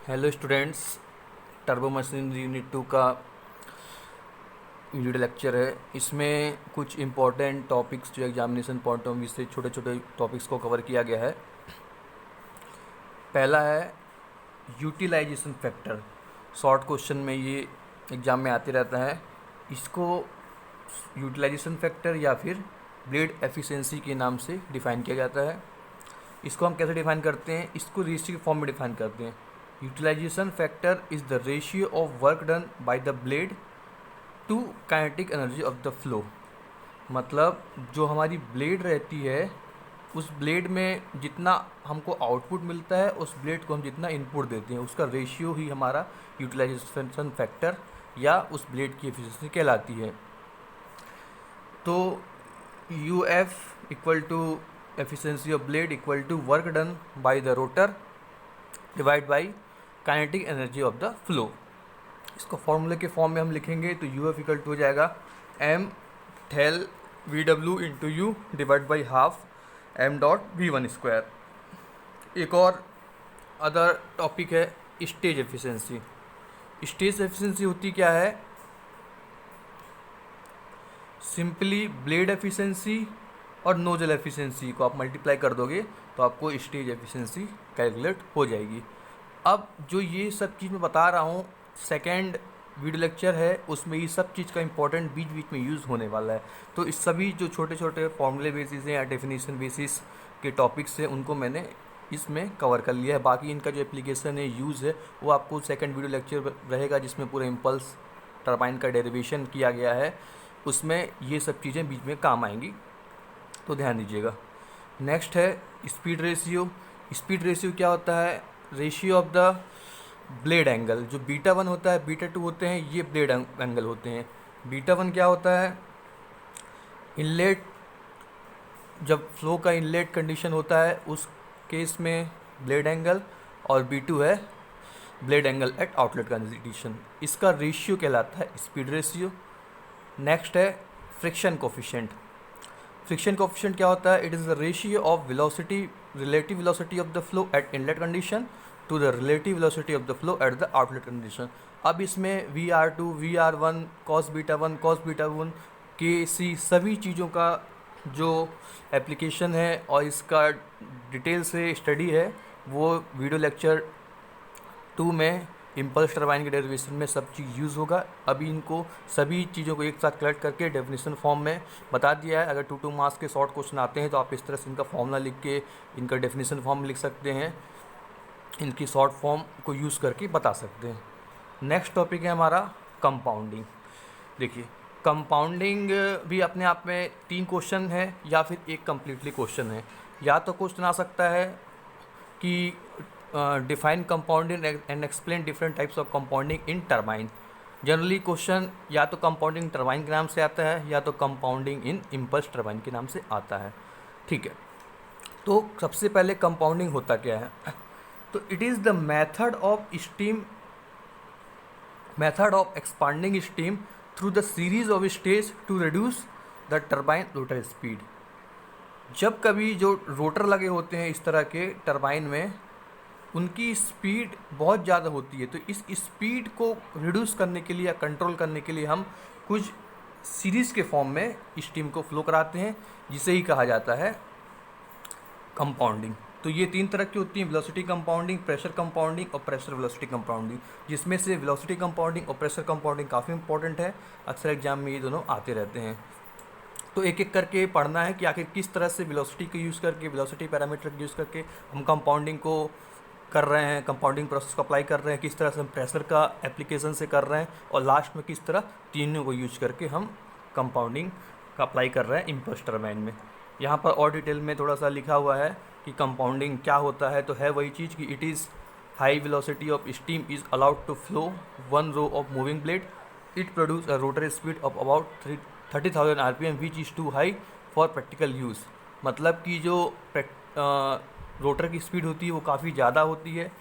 Hello students, turbo machine unit 2 का video lecture है। इसमें कुछ इम्पोर्टेंट टॉपिक्स जो एग्जामिनेशन पॉइंट ऑफ व्यू से छोटे छोटे टॉपिक्स को कवर किया गया है। पहला है यूटिलाइजेशन फैक्टर। शॉर्ट क्वेश्चन में ये एग्ज़ाम में आते रहता है। इसको यूटिलाइजेशन फैक्टर या फिर ब्लेड एफिशिएंसी के नाम से डिफ़ाइन किया जाता है। इसको हम कैसे डिफाइन करते हैं? इसको रेशियो के फॉर्म में डिफाइन करते हैं। Utilization factor is the ratio of work done by the blade to kinetic energy of the flow. मतलब जो हमारी ब्लेड रहती है, उस ब्लेड में जितना हमको आउटपुट मिलता है, उस ब्लेड को हम जितना इनपुट देते हैं, उसका रेशियो ही हमारा यूटिलाइजेशन फैक्टर या उस ब्लेड की एफिशिएंसी कहलाती है। तो u f equal to efficiency of blade equal to work done by the rotor divide by kinetic energy of the flow. इसको फॉर्मूले के फॉर्म में हम लिखेंगे तो यू एफ इक्वल टू हो जाएगा एम थेल वी डब्ल्यू into u divide by half m dot v one square. एक और अदर टॉपिक है स्टेज एफिशिएंसी। स्टेज एफिशिएंसी होती क्या है? सिंपली ब्लेड एफिशिएंसी और नोजल एफिशिएंसी को आप मल्टीप्लाई कर दोगे तो आपको स्टेज एफिशिएंसी कैलकुलेट हो जाएगी। अब जो ये सब चीज़ मैं बता रहा हूँ, सेकेंड वीडियो लेक्चर है, उसमें ये सब चीज़ का इंपॉर्टेंट बीच बीच में यूज़ होने वाला है। तो इस सभी जो छोटे छोटे फॉर्मूले बेसिस हैं या डेफिनेशन बेसिस के टॉपिक्स हैं, उनको मैंने इसमें कवर कर लिया है। बाकी इनका जो एप्लीकेशन है, यूज़ है, वो आपको सेकेंड वीडियो लेक्चर रहेगा जिसमें पूरा इम्पल्स टरबाइन का डेरिवेशन किया गया है। उसमें ये सब चीज़ें बीच में काम आएंगी, तो ध्यान दीजिएगा। नेक्स्ट है स्पीड रेशियो। स्पीड रेशियो क्या होता है? Ratio of the blade angle. जो बीटा वन होता है, बीटा टू होते हैं, ये ब्लेड एंगल होते हैं। बीटा वन क्या होता है? इनलेट, जब फ्लो का इनलेट कंडीशन होता है उस केस में ब्लेड एंगल, और बी टू है blade angle at outlet condition. इसका रेशियो कहलाता है स्पीड रेशियो। नेक्स्ट है फ्रिक्शन कोफिशिएंट। फ्रिक्शन कोफिशिएंट क्या होता है? It is the ratio of velocity, relative velocity of the flow at inlet condition to the relative velocity of the flow at the outlet condition. अब इसमें v r two, v r one, cos beta one, k c, सभी चीज़ों का जो application है और इसका detail से स्टडी है, वो वीडियो लेक्चर 2 में इम्पल्स टरबाइन के डेरिवेशन में सब चीज़ यूज़ होगा। अभी इनको सभी चीज़ों को एक साथ कलेक्ट करके डेफिनेशन फॉर्म में बता दिया है। अगर 2 मार्क्स के शॉर्ट क्वेश्चन आते हैं तो आप इस तरह से इनका फॉर्मूला लिख के इनका डेफिनेशन फॉर्म लिख सकते हैं, इनकी शॉर्ट फॉर्म को यूज़ करके बता सकते हैं। नेक्स्ट टॉपिक है हमारा कंपाउंडिंग। देखिए, कंपाउंडिंग भी अपने आप में 3 क्वेश्चन है या फिर एक कम्प्लीटली क्वेश्चन है। या तो क्वेश्चन आ सकता है कि define compounding and explain different types of compounding in turbine. Generally question या तो कंपाउंडिंग टरबाइन के नाम से आता है या तो कंपाउंडिंग इन इम्पल्स टरबाइन के नाम से आता है। ठीक है, तो सबसे पहले कंपाउंडिंग होता क्या है? तो it is the method of expanding steam through the series of stage to reduce the turbine rotor speed. जब कभी जो रोटर लगे होते हैं इस तरह के टरबाइन में, उनकी स्पीड बहुत ज़्यादा होती है, तो इस स्पीड को रिड्यूस करने के लिए या कंट्रोल करने के लिए हम कुछ सीरीज़ के फॉर्म में स्टीम को फ्लो कराते हैं, जिसे ही कहा जाता है कंपाउंडिंग। तो ये 3 तरह की होती हैं: वेलोसिटी कंपाउंडिंग, प्रेशर कंपाउंडिंग और प्रेशर वेलोसिटी कंपाउंडिंग, जिसमें से वेलोसिटी कंपाउंडिंग और प्रेशर कंपाउंडिंग काफ़ी इंपॉर्टेंट है। अक्सर एग्जाम में ये दोनों आते रहते हैं। तो एक एक करके पढ़ना है कि आखिर किस तरह से वेलोसिटी को यूज़ करके, वेलोसिटी पैरामीटर को यूज़ करके हम कंपाउंडिंग को कर रहे हैं, कंपाउंडिंग प्रोसेस को अप्लाई कर रहे हैं, किस तरह से हम प्रेशर का एप्लीकेशन से कर रहे हैं, और लास्ट में किस तरह तीनों को यूज करके हम कंपाउंडिंग का अप्लाई कर रहे हैं इम्पल्स टरबाइन में। यहाँ पर और डिटेल में थोड़ा सा लिखा हुआ है कि कंपाउंडिंग क्या होता है। तो है वही चीज़ कि it is high velocity of steam is allowed to flow one row of moving blade, it produce a rotor speed of about 30,000 RPM which is too high for practical use. मतलब कि जो रोटर की speed होती है वो काफ़ी ज़्यादा होती है,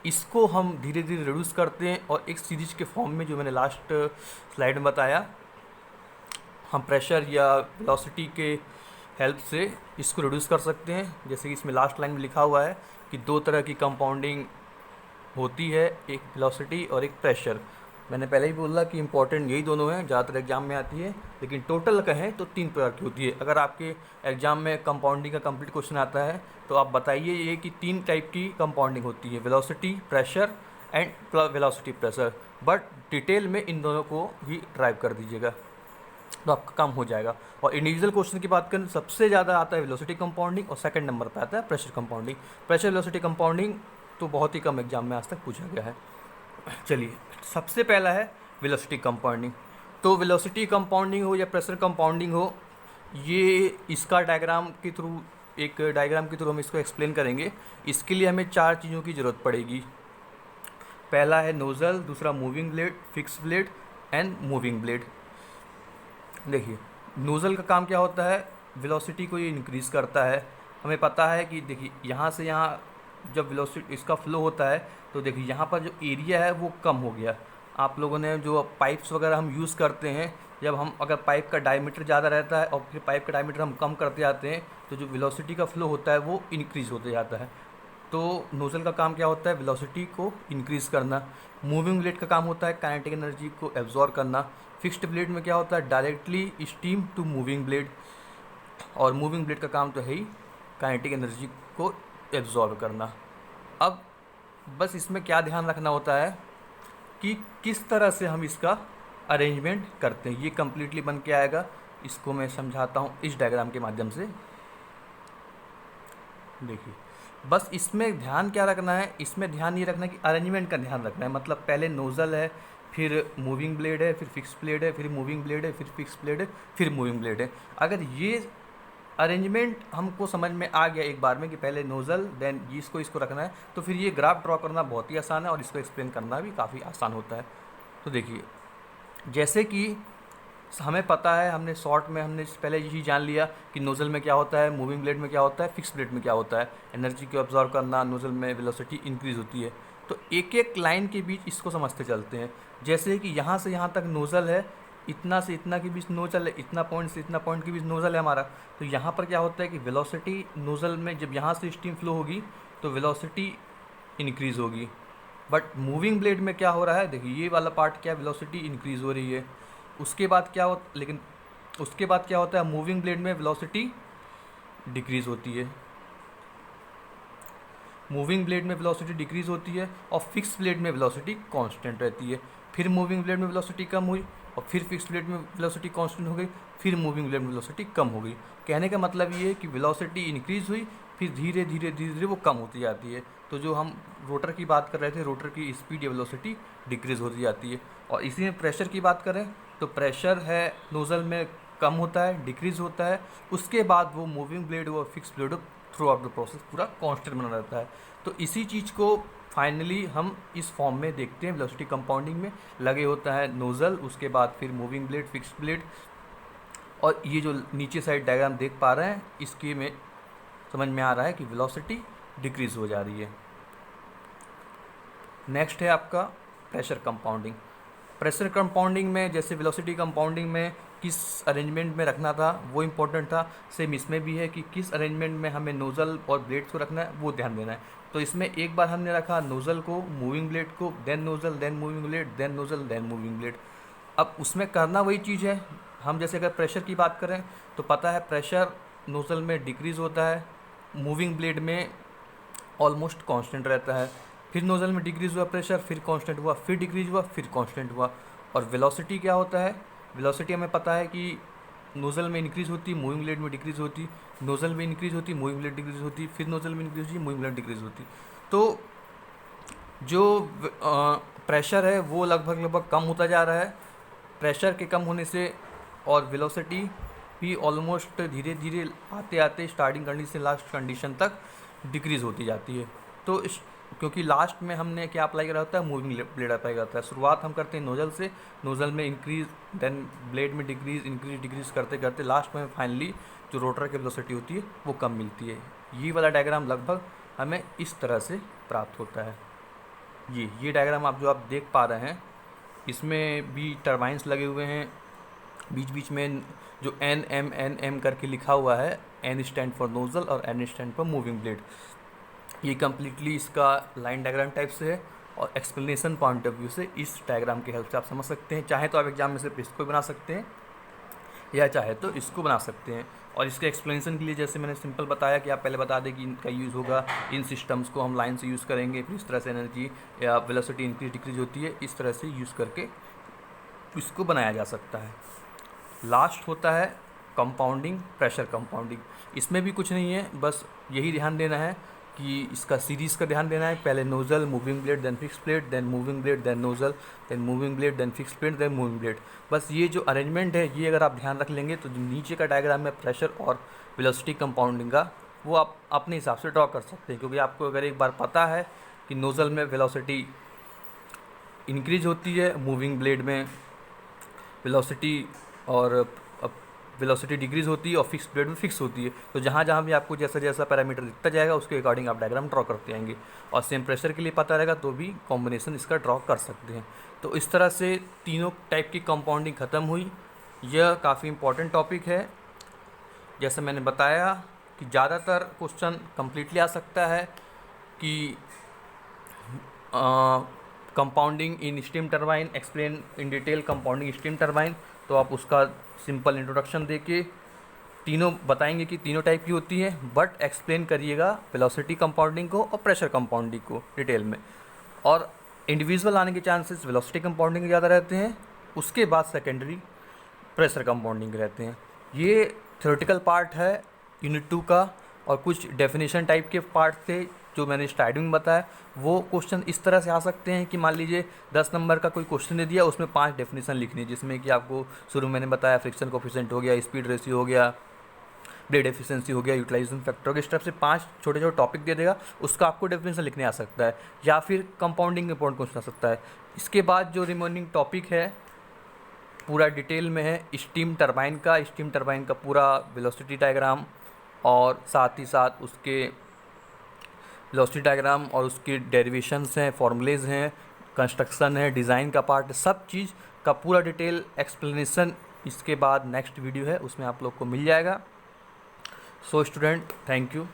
इसको हम धीरे धीरे रिड्यूस करते हैं और एक सीरीज के फॉर्म में, जो मैंने लास्ट स्लाइड में बताया, हम प्रेशर या वेलोसिटी के हेल्प से इसको रिड्यूस कर सकते हैं। जैसे कि इसमें लास्ट लाइन में लिखा हुआ है कि 2 तरह की कंपाउंडिंग होती है, एक वेलोसिटी और एक प्रेशर। मैंने पहले ही बोला कि इंपॉर्टेंट यही दोनों हैं, ज़्यादातर एग्जाम में आती है, लेकिन टोटल कहें तो 3 प्रकार की होती है। अगर आपके एग्जाम में कंपाउंडिंग का कंप्लीट क्वेश्चन आता है तो आप बताइए ये कि 3 टाइप की कंपाउंडिंग होती है, velocity, pressure and velocity pressure. But detail में इन दोनों को भी ड्राइव कर दीजिएगा तो आपका काम हो जाएगा। और इंडिविजुअल क्वेश्चन की बात करें, सबसे ज़्यादा आता है वेलोसिटी कंपाउंडिंग और सेकंड नंबर पर आता है pressure compounding. Pressure velocity compounding तो बहुत ही कम एग्जाम में आज तक पूछा गया है। चलिए, सबसे पहला है वेलोसिटी कंपाउंडिंग। तो वेलोसिटी कंपाउंडिंग हो या प्रेशर कंपाउंडिंग हो, ये इसका डायग्राम के थ्रू, एक डायग्राम के थ्रू हम इसको एक्सप्लेन करेंगे। इसके लिए हमें 4 चीज़ों की ज़रूरत पड़ेगी। पहला है नोज़ल, दूसरा moving blade, fix blade and moving blade. देखिए, नोज़ल का काम क्या होता है, वेलोसिटी को ये इंक्रीज़ करता है। हमें पता है कि देखिए यहाँ से यहाँ जब वेलोसिटी इसका फ्लो होता है तो देखिए यहाँ पर जो एरिया है वो कम हो गया। आप लोगों ने जो पाइप्स वगैरह हम यूज़ करते हैं, जब हम अगर पाइप का डायमीटर ज़्यादा रहता है और फिर पाइप का डायमीटर हम कम करते जाते हैं तो जो वेलोसिटी का फ्लो होता है वो इंक्रीज़ होते जाता है। तो नोज़ल का काम क्या होता है, वेलोसिटी को इंक्रीज़ करना। मूविंग ब्लेड का काम होता है काइनेटिक एनर्जी को एब्जॉर्ब करना। फिक्स्ड ब्लेड में क्या होता है, directly steam to moving blade. और मूविंग ब्लेड का काम तो है ही काइनेटिक एनर्जी को एब्जॉर्ब करना। अब बस इसमें क्या ध्यान रखना होता है कि किस तरह से हम इसका अरेंजमेंट करते हैं, ये कम्प्लीटली बन के आएगा। इसको मैं समझाता हूँ इस डायग्राम के माध्यम से। देखिए, बस इसमें ध्यान क्या रखना है, इसमें ध्यान ये रखना है कि अरेंजमेंट का ध्यान रखना है। मतलब पहले नोज़ल है, फिर मूविंग ब्लेड है, फिर फिक्स ब्लेड है, फिर मूविंग ब्लेड है, फिर फिक्स ब्लेड है, फिर मूविंग ब्लेड है। अगर ये अरेंजमेंट हमको समझ में आ गया एक बार में कि पहले नोज़ल देन इसको रखना है, तो फिर ये ग्राफ ड्रॉ करना बहुत ही आसान है और इसको एक्सप्लेन करना भी काफ़ी आसान होता है। तो देखिए, जैसे कि हमें पता है, हमने शॉर्ट में हमने पहले यही जान लिया कि नोज़ल में क्या होता है, मूविंग ब्लेड में क्या होता है, फिक्स ब्लेड में क्या होता है। एनर्जी को अब्जॉर्व करना, नोज़ल में वेलोसिटी इंक्रीज़ होती है। तो एक एक लाइन के बीच इसको समझते चलते हैं। जैसे कि यहाँ से यहाँ तक नोज़ल है, इतना से इतना के बीच नोज़ल है, इतना पॉइंट से इतना पॉइंट के बीच नोज़ल है हमारा। तो यहाँ पर क्या होता है कि वेलोसिटी नोज़ल में जब यहाँ से स्टीम फ्लो होगी तो वेलोसिटी इंक्रीज़ होगी। बट मूविंग ब्लेड में क्या हो रहा है, देखिए ये वाला पार्ट क्या, वेलोसिटी इंक्रीज़ हो रही है। उसके बाद क्या हो, लेकिन उसके बाद क्या होता है, मूविंग ब्लेड में वेलोसिटी डिक्रीज़ होती है। मूविंग ब्लेड में वेलोसिटी डिक्रीज़ होती है और फिक्स ब्लेड में वेलोसिटी कांस्टेंट रहती है। फिर मूविंग ब्लेड में वेलोसिटी कम हुई और फिर फिक्स ब्लेड में वेलोसिटी कांस्टेंट हो गई, फिर मूविंग ब्लेड में वेलोसिटी कम हो गई। कहने का मतलब ये है कि वेलोसिटी इंक्रीज़ हुई, फिर धीरे धीरे धीरे धीरे वो कम होती जाती है। तो जो हम रोटर की बात कर रहे थे, रोटर की स्पीड या वेलोसिटी डिक्रीज़ होती जाती है। और इसी में प्रेशर की बात करें तो प्रेशर है नोज़ल में कम होता है, डिक्रीज़ होता है। उसके बाद वो मूविंग ब्लेड और fix blade through out the process पूरा कांस्टेंट बना रहता है। तो इसी चीज़ को फाइनली हम इस फॉर्म में देखते हैं। वेलोसिटी कंपाउंडिंग में लगे होता है नोज़ल, उसके बाद फिर मूविंग ब्लेड, फिक्स ब्लेड। और ये जो नीचे साइड डायग्राम देख पा रहे हैं, इसके में समझ में आ रहा है कि वेलोसिटी डिक्रीज़ हो जा रही है। नेक्स्ट है आपका प्रेशर कंपाउंडिंग। प्रेशर कंपाउंडिंग में जैसे वेलोसिटी कंपाउंडिंग में किस अरेंजमेंट में रखना था वो इम्पोर्टेंट था, सेम इसमें भी है कि किस अरेंजमेंट में हमें नोज़ल और ब्लेड को रखना है वो ध्यान देना है। तो इसमें एक बार हमने रखा नोज़ल को, मूविंग ब्लेड को, then nozzle, then moving blade, then nozzle, then moving blade. अब उसमें करना वही चीज़ है। हम जैसे अगर प्रेशर की बात करें तो पता है प्रेशर नोज़ल में डिक्रीज़ होता है, मूविंग ब्लेड में ऑलमोस्ट कांस्टेंट रहता है। फिर नोज़ल में डिक्रीज़ हुआ प्रेशर, फिर कांस्टेंट हुआ, फिर डिक्रीज़ हुआ, फिर कांस्टेंट हुआ। और वेलोसिटी क्या होता है, वेलोसिटी हमें पता है कि नोज़ल में इंक्रीज़ होती, मूविंग ब्लेड में डिक्रीज़ होती, नोज़ल में इंक्रीज़ होती, मूविंग ब्लेड डिक्रीज़ होती, फिर नोज़ल में इंक्रीज़ होती, मूविंग ब्लेड डिक्रीज़ होती। तो जो प्रेशर है वो लगभग कम होता जा रहा है। प्रेशर के कम होने से और वेलोसिटी भी ऑलमोस्ट धीरे धीरे आते आते स्टार्टिंग कंडीशन से लास्ट कंडीशन तक डिक्रीज़ होती जाती है। तो क्योंकि लास्ट में हमने क्या अप्लाई करा होता है, मूविंग ब्लेड अप्लाई करता है। शुरुआत हम करते हैं नोज़ल से, नोज़ल में इंक्रीज़, देन ब्लेड में डिक्रीज़, इंक्रीज़ डिक्रीज़ करते करते लास्ट में फाइनली जो रोटर की वेलोसिटी होती है वो कम मिलती है। ये वाला डायग्राम लगभग हमें इस तरह से प्राप्त होता है। ये डायग्राम आप देख पा रहे हैं, इसमें भी टर्बाइंस लगे हुए हैं। बीच बीच में जो एन एम करके लिखा हुआ है, एन स्टैंड फॉर नोज़ल और n stand for moving blade. ये कम्प्लीटली इसका लाइन डायग्राम टाइप से है और एक्सप्लेनेशन पॉइंट ऑफ व्यू से इस डायग्राम की हेल्प से आप समझ सकते हैं। चाहे तो आप एग्जाम में सिर्फ इसको बना सकते हैं या चाहे तो इसको बना सकते हैं। और इसके एक्सप्लेनेशन के लिए जैसे मैंने सिंपल बताया कि आप पहले बता दें कि इनका यूज़ होगा, इन सिस्टम्स को हम लाइन से यूज़ करेंगे, फिर इस तरह से एनर्जी या वेलोसिटी इंक्रीज डिक्रीज होती है, इस तरह से यूज़ करके इसको बनाया जा सकता है। लास्ट होता है कंपाउंडिंग, प्रेशर कंपाउंडिंग। इसमें भी कुछ नहीं है, बस यही ध्यान देना है कि इसका सीरीज़ का ध्यान देना है। पहले nozzle, moving blade, then fix blade, then moving blade, then nozzle, then moving blade, then fix blade, then moving blade. बस ये जो अरेंजमेंट है ये अगर आप ध्यान रख लेंगे तो जो नीचे का डायग्राम में प्रेशर और वेलोसिटी कंपाउंडिंग का वो आप अपने हिसाब से ड्रॉ कर सकते हैं। क्योंकि आपको अगर एक बार पता है कि नोज़ल में वेलोसिटी इंक्रीज होती है, मूविंग ब्लेड में वेलोसिटी और वेलोसिटी डिक्रीज होती है और फिक्स ब्लेड में फिक्स होती है, तो जहाँ जहाँ भी आपको जैसा जैसा पैरामीटर दिखता जाएगा उसके अकॉर्डिंग आप डायग्राम ड्रॉ करते जाएंगे। और सेम प्रेशर के लिए पता रहेगा तो भी कॉम्बिनेशन इसका ड्रॉ कर सकते हैं। तो इस तरह से तीनों टाइप की कंपाउंडिंग ख़त्म हुई। यह काफ़ी इंपॉर्टेंट टॉपिक है। जैसे मैंने बताया कि ज़्यादातर क्वेश्चन कम्प्लीटली आ सकता है कि compounding in steam turbine, explain in detail compounding steam turbine. तो आप उसका सिंपल इंट्रोडक्शन देके तीनों बताएंगे कि तीनों टाइप की होती है, बट एक्सप्लेन करिएगा वेलोसिटी कंपाउंडिंग को और प्रेशर कंपाउंडिंग को डिटेल में। और इंडिविजुअल आने के चांसेस वेलोसिटी कंपाउंडिंग ज़्यादा रहते हैं, उसके बाद सेकेंडरी प्रेशर कंपाउंडिंग रहते हैं। ये थ्योरेटिकल पार्ट है यूनिट 2 का। और कुछ डेफिनेशन टाइप के पार्ट थे जो मैंने स्टार्टिंग में बताया। वो क्वेश्चन इस तरह से आ सकते हैं कि मान लीजिए 10 नंबर का कोई क्वेश्चन दे दिया, उसमें 5 डेफिनेशन लिखनी है, जिसमें कि आपको शुरू में मैंने बताया फ्रिक्शन कोफिशिएंट हो गया, स्पीड रेशियो हो गया, ब्लेड एफिशिएंसी हो गया, यूटिलाइजेशन फैक्टर हो गया। इस तरह से 5 छोटे छोटे टॉपिक दे देगा, उसका आपको डेफिनेशन लिखने आ सकता है। या फिर कंपाउंडिंग के पॉइंट क्वेश्चन आ सकता है। इसके बाद जो रिमेनिंग टॉपिक है पूरा डिटेल में है स्टीम टरबाइन का। स्टीम टरबाइन का पूरा वेलोसिटी डायग्राम और साथ ही साथ उसके वेलोसिटी डायग्राम और उसके डेरिवेशंस हैं, फॉर्मूलेज हैं, कंस्ट्रक्शन है, डिज़ाइन का पार्ट, सब चीज़ का पूरा डिटेल एक्सप्लेनेशन इसके बाद नेक्स्ट वीडियो है उसमें आप लोग को मिल जाएगा। So student, thank you.